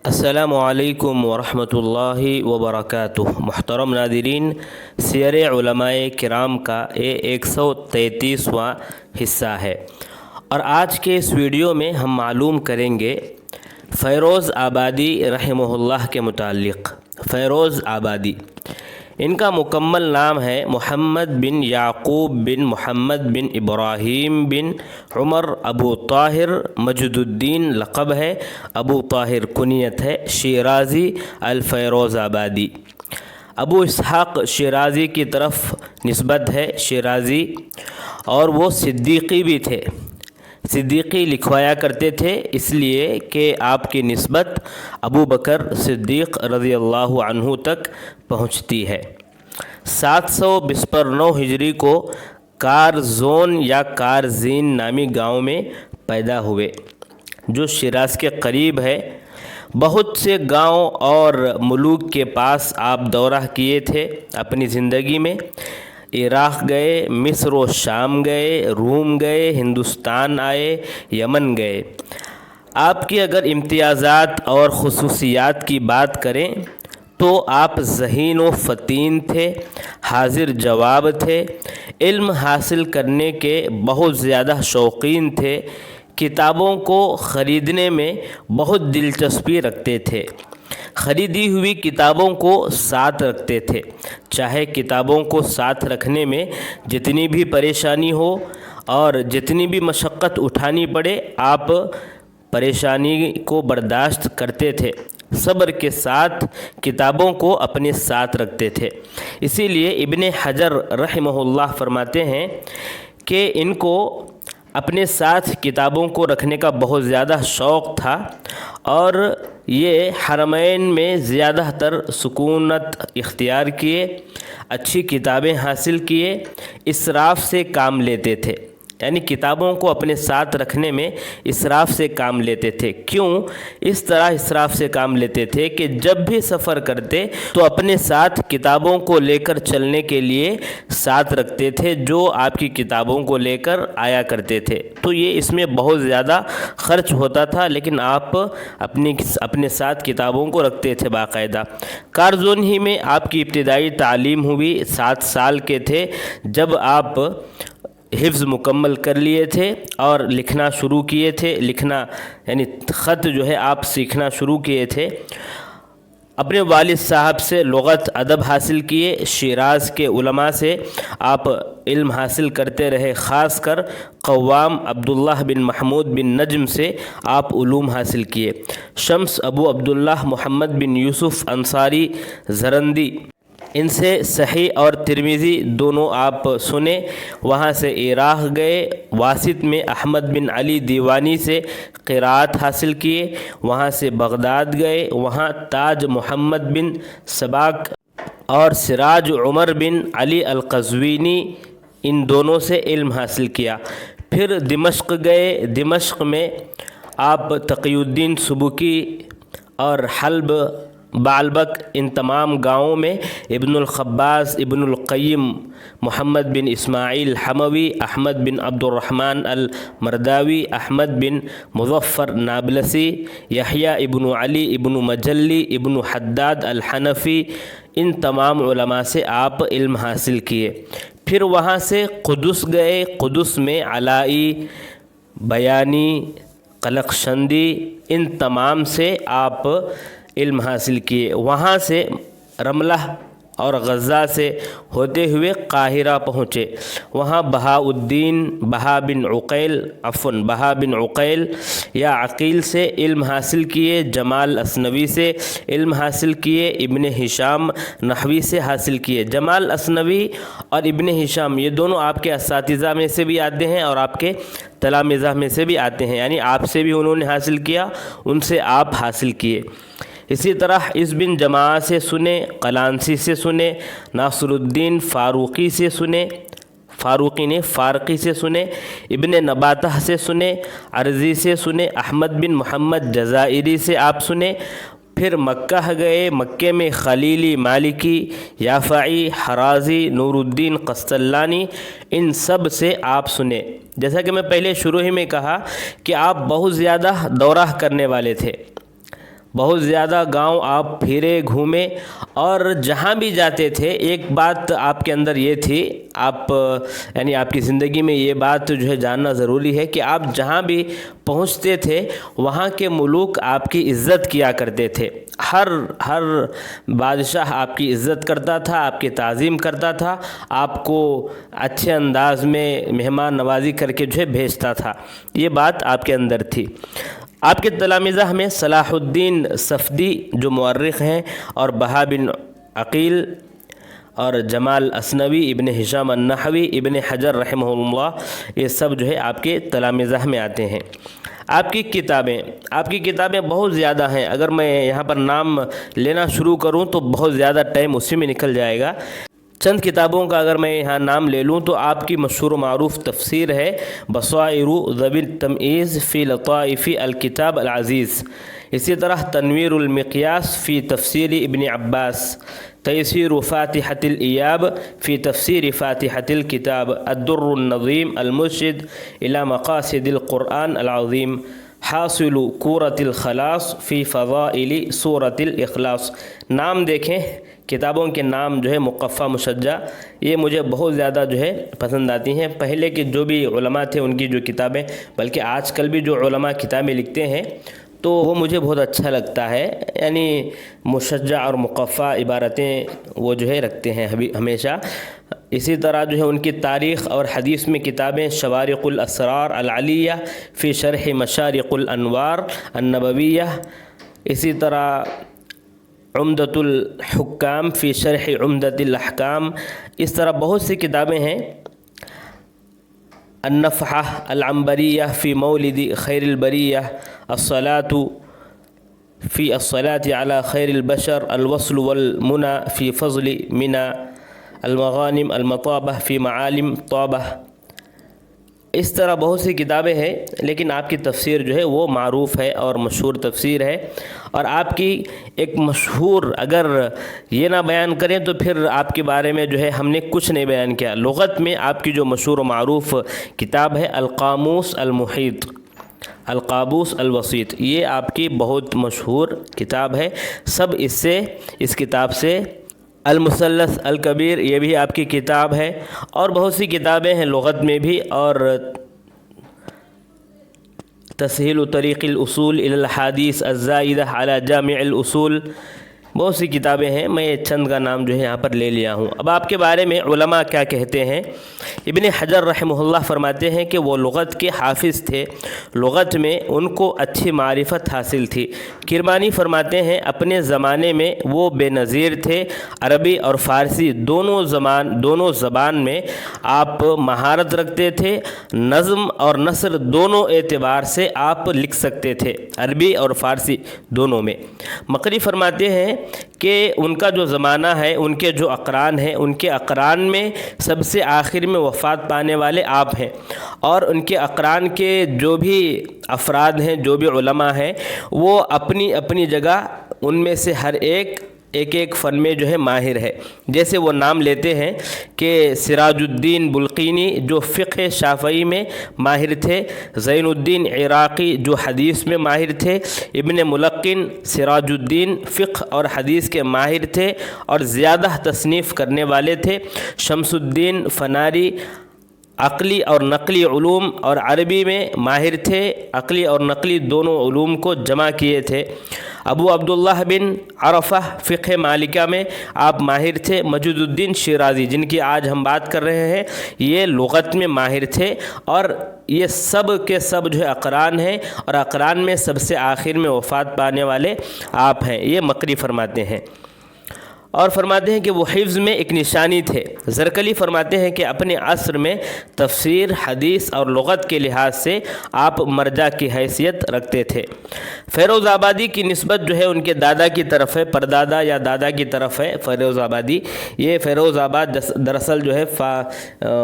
السلام علیکم ورحمۃ اللہ وبرکاتہ۔ محترم ناظرین، سیر علماء کرام کا یہ 133واں حصہ ہے، اور آج کے اس ویڈیو میں ہم معلوم کریں گے فیروز آبادی رحمہ اللہ کے متعلق۔ فیروز آبادی، ان کا مکمل نام ہے محمد بن یعقوب بن محمد بن ابراہیم بن عمر ابو طاہر مجد الدین، لقب ہے ابو طاہر، کنیت ہے شیرازی الفیروز آبادی۔ ابو اسحاق شیرازی کی طرف نسبت ہے شیرازی، اور وہ صدیقی بھی تھے۔ صدیقی لکھوایا کرتے تھے اس لیے کہ آپ کی نسبت ابو بکر صدیق رضی اللہ عنہ تک پہنچتی ہے۔ 729 ہجری کو کارزون یا کارزین نامی گاؤں میں پیدا ہوئے، جو شیراز کے قریب ہے۔ بہت سے گاؤں اور ملوک کے پاس آپ دورہ کیے تھے اپنی زندگی میں۔ عراق گئے، مصر و شام گئے، روم گئے، ہندوستان آئے، یمن گئے۔ آپ کی اگر امتیازات اور خصوصیات کی بات کریں تو آپ ذہین و فطین تھے، حاضر جواب تھے، علم حاصل کرنے کے بہت زیادہ شوقین تھے، کتابوں کو خریدنے میں بہت دلچسپی رکھتے تھے، خریدی ہوئی کتابوں کو ساتھ رکھتے تھے، چاہے کتابوں کو ساتھ رکھنے میں جتنی بھی پریشانی ہو اور جتنی بھی مشقت اٹھانی پڑے، آپ پریشانی کو برداشت کرتے تھے، صبر کے ساتھ کتابوں کو اپنے ساتھ رکھتے تھے۔ اسی لیے ابن حجر رحمہ اللہ فرماتے ہیں کہ ان کو اپنے ساتھ کتابوں کو رکھنے کا بہت زیادہ شوق تھا، اور یہ حرمین میں زیادہ تر سکونت اختیار کیے، اچھی کتابیں حاصل کیے، اسراف سے کام لیتے تھے، یعنی کتابوں کو اپنے ساتھ رکھنے میں اسراف سے کام لیتے تھے۔ کیوں اس طرح اسراف سے کام لیتے تھے کہ جب بھی سفر کرتے تو اپنے ساتھ کتابوں کو لے کر چلنے کے لیے ساتھ رکھتے تھے، جو آپ کی کتابوں کو لے کر آیا کرتے تھے۔ تو یہ اس میں بہت زیادہ خرچ ہوتا تھا، لیکن آپ اپنے ساتھ کتابوں کو رکھتے تھے باقاعدہ۔ کارزون ہی میں آپ کی ابتدائی تعلیم ہوئی، 7 سال کے تھے جب آپ حفظ مکمل کر لیے تھے اور لکھنا شروع کیے تھے۔ لکھنا یعنی خط جو ہے آپ سیکھنا شروع کیے تھے۔ اپنے والد صاحب سے لغت ادب حاصل کیے، شیراز کے علماء سے آپ علم حاصل کرتے رہے، خاص کر قوام عبداللہ بن محمود بن نجم سے آپ علوم حاصل کیے۔ شمس ابو عبداللہ محمد بن یوسف انصاری زرندی، ان سے صحیح اور ترمذی دونوں آپ سنے۔ وہاں سے عراق گئے، واسط میں احمد بن علی دیوانی سے قراءت حاصل کیے۔ وہاں سے بغداد گئے، وہاں تاج محمد بن سباق اور سراج عمر بن علی القزوینی، ان دونوں سے علم حاصل کیا۔ پھر دمشق گئے، دمشق میں آپ تقی الدین سبکی اور حلب، بعلبک، ان تمام گاؤں میں ابن الخباز، ابن القیم، محمد بن اسماعیل حموی، احمد بن عبد الرحمن المرداوی، احمد بن مظفر نابلسی، یحییٰ ابن علی ابن مجلی، ابن حداد الحنفی، ان تمام علماء سے آپ علم حاصل کیے۔ پھر وہاں سے قدس گئے، قدس میں علائی، بیانی، قلقشندی، ان تمام سے آپ علم حاصل کیے۔ وہاں سے رملہ اور غزہ سے ہوتے ہوئے قاہرہ پہنچے، وہاں بہا بن عقیل یا عقیل سے علم حاصل کیے، جمال اثنوی سے علم حاصل کیے، ابن ہشام نحوی سے حاصل کیے۔ جمال اثنوی اور ابن ہشام یہ دونوں آپ کے اساتذہ میں سے بھی آتے ہیں اور آپ کے تلامذہ میں سے بھی آتے ہیں، یعنی آپ سے بھی انہوں نے حاصل کیا، ان سے آپ حاصل کیے۔ اسی طرح اس بن جماعہ سے سنے، قلانسی سے سنے، ناصر الدین فاروقی سے سنے، فارقی سے سنے، ابن نباتہ سے سنے، عرضی سے سنے، احمد بن محمد جزائری سے آپ سنے۔ پھر مکہ گئے، مکے میں خلیلی، مالکی، یافعی، حرازی، نور الدین قسطلانی، ان سب سے آپ سنے۔ جیسا کہ میں پہلے شروع ہی میں کہا کہ آپ بہت زیادہ دورہ کرنے والے تھے، بہت زیادہ گاؤں آپ پھرے گھومے اور جہاں بھی جاتے تھے ایک بات آپ کے اندر یہ تھی، آپ یعنی آپ کی زندگی میں یہ بات جو ہے جاننا ضروری ہے کہ آپ جہاں بھی پہنچتے تھے وہاں کے ملوک آپ کی عزت کیا کرتے تھے، ہر بادشاہ آپ کی عزت کرتا تھا، آپ کی تعظیم کرتا تھا، آپ کو اچھے انداز میں مہمان نوازی کر کے جو ہے بھیجتا تھا، یہ بات آپ کے اندر تھی۔ آپ کے تلامذہ میں صلاح الدین صفدی جو مورخ ہیں، اور بہا بن عقیل اور جمال اسنوی، ابن ہشام النحوی، ابن حجر رحمہ اللہ، یہ سب جو ہے آپ کے تلامذہ میں آتے ہیں۔ آپ کی کتابیں بہت زیادہ ہیں، اگر میں یہاں پر نام لینا شروع کروں تو بہت زیادہ ٹائم اسی میں نکل جائے گا۔ چند کتابوں کا اگر میں یہاں نام لے لوں تو آپ کی مشہور و معروف تفسیر ہے بصائر ذوی التمییز فی لطائف الکتاب العزیز، اسی طرح تنویر المقیاس فی تفسیر ابن عباس، تیسیر فاتحۃ الایاب فی تفسیر فاتحۃ الکتاب، الدر النظیم المرشد الی مقاصد القرآن العظیم، حاصل کورۃ الخلاص فی فضائل سورۃ الاخلاص۔ نام دیکھیں، کتابوں کے نام جو ہے مقفع مشجع، یہ مجھے بہت زیادہ جو ہے پسند آتی ہیں۔ پہلے کے جو بھی علماء تھے ان کی جو کتابیں، بلکہ آج کل بھی جو علماء کتابیں لکھتے ہیں تو وہ مجھے بہت اچھا لگتا ہے، یعنی مشجع اور مقفع عبارتیں وہ جو ہے رکھتے ہیں ہمیشہ۔ اسی طرح جو ہے ان کی تاریخ اور حدیث میں کتابیں شوارق الاسرار العلیہ فی شرح مشارق الانوار النبویہ، اسی طرح عمدۃ الحکام فی شرح عمدۃ الاحکام، اس طرح بہت سی کتابیں ہیں۔ النفحہ العنبریہ فی مولد خیر البریہ، الصلاة فی الصلاة علی خیر البشر، الوصل والمنى فی فضل منى، المغانم المطابہ فی معالم طابہ، اس طرح بہت سی کتابیں ہیں، لیکن آپ کی تفسیر جو ہے وہ معروف ہے اور مشہور تفسیر ہے۔ اور آپ کی ایک مشہور، اگر یہ نہ بیان کریں تو پھر آپ کے بارے میں جو ہے ہم نے کچھ نہیں بیان کیا، لغت میں آپ کی جو مشہور و معروف کتاب ہے القاموس المحیط، القابوس الوسیط، یہ آپ کی بہت مشہور کتاب ہے، سب اس کتاب سے، المثلث الکبیر، یہ بھی آپ کی کتاب ہے، اور بہت سی کتابیں ہیں لغت میں بھی، اور تسہیل طریق الاصول الی الحادیث الزائدہ علی جامع الاصول، بہت سی کتابیں ہیں، میں چند کا نام جو ہے یہاں پر لے لیا ہوں۔ اب آپ کے بارے میں علماء کیا کہتے ہیں؟ ابن حجر رحمہ اللہ فرماتے ہیں کہ وہ لغت کے حافظ تھے، لغت میں ان کو اچھی معرفت حاصل تھی۔ کرمانی فرماتے ہیں اپنے زمانے میں وہ بے نظیر تھے، عربی اور فارسی دونوں زبان میں آپ مہارت رکھتے تھے، نظم اور نثر دونوں اعتبار سے آپ لکھ سکتے تھے، عربی اور فارسی دونوں میں۔ مقری فرماتے ہیں کہ ان کا جو زمانہ ہے، ان کے جو اقران ہیں، ان کے اقران میں سب سے آخر میں وفات پانے والے آپ ہیں، اور ان کے اقران کے جو بھی افراد ہیں، جو بھی علماء ہیں، وہ اپنی اپنی جگہ ان میں سے ہر ایک فن میں جو ہے ماہر ہے۔ جیسے وہ نام لیتے ہیں کہ سراج الدین بلقینی جو فقہ شافعی میں ماہر تھے، زین الدین عراقی جو حدیث میں ماہر تھے، ابن ملقن سراج الدین فقہ اور حدیث کے ماہر تھے اور زیادہ تصنیف کرنے والے تھے، شمس الدین فناری عقلی اور نقلی علوم اور عربی میں ماہر تھے، عقلی اور نقلی دونوں علوم کو جمع کیے تھے، ابو عبداللہ بن عرفہ فقہ مالکہ میں آپ ماہر تھے، مجید الدین شیرازی جن کی آج ہم بات کر رہے ہیں یہ لغت میں ماہر تھے، اور یہ سب کے سب جو ہے اقران ہیں، اور اقران میں سب سے آخر میں وفات پانے والے آپ ہیں، یہ مقری فرماتے ہیں۔ اور فرماتے ہیں کہ وہ حفظ میں ایک نشانی تھے۔ زرکلی فرماتے ہیں کہ اپنے عصر میں تفسیر، حدیث اور لغت کے لحاظ سے آپ مرجع کی حیثیت رکھتے تھے۔ فیروز آبادی کی نسبت جو ہے ان کے دادا کی طرف ہے، پردادا یا دادا کی طرف ہے فیروز آبادی۔ یہ فیروز آباد دراصل جو ہے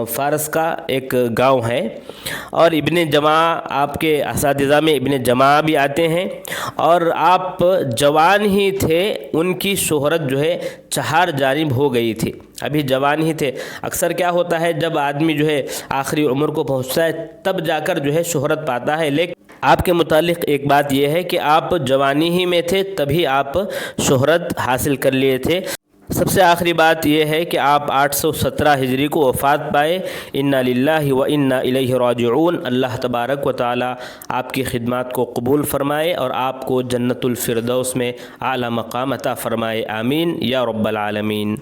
فارس کا ایک گاؤں ہے، اور ابن جماع آپ کے اساتذہ میں ابن جماع بھی آتے ہیں، اور آپ جوان ہی تھے، ان کی شہرت جو ہے چہار جانب ہو گئی تھی، ابھی جوان ہی تھے۔ اکثر کیا ہوتا ہے جب آدمی جو ہے آخری عمر کو پہنچتا ہے تب جا کر جو ہے شہرت پاتا ہے، آپ کے متعلق ایک بات یہ ہے کہ آپ جوانی ہی میں تھے تبھی آپ شہرت حاصل کر لیے تھے۔ سب سے آخری بات یہ ہے کہ آپ 817 ہجری کو وفات پائے۔ انا للہ و انا الیہ راجعون۔ اللہ تبارک و تعالی آپ کی خدمات کو قبول فرمائے اور آپ کو جنت الفردوس میں اعلیٰ مقام عطا فرمائے، آمین یا رب العالمین۔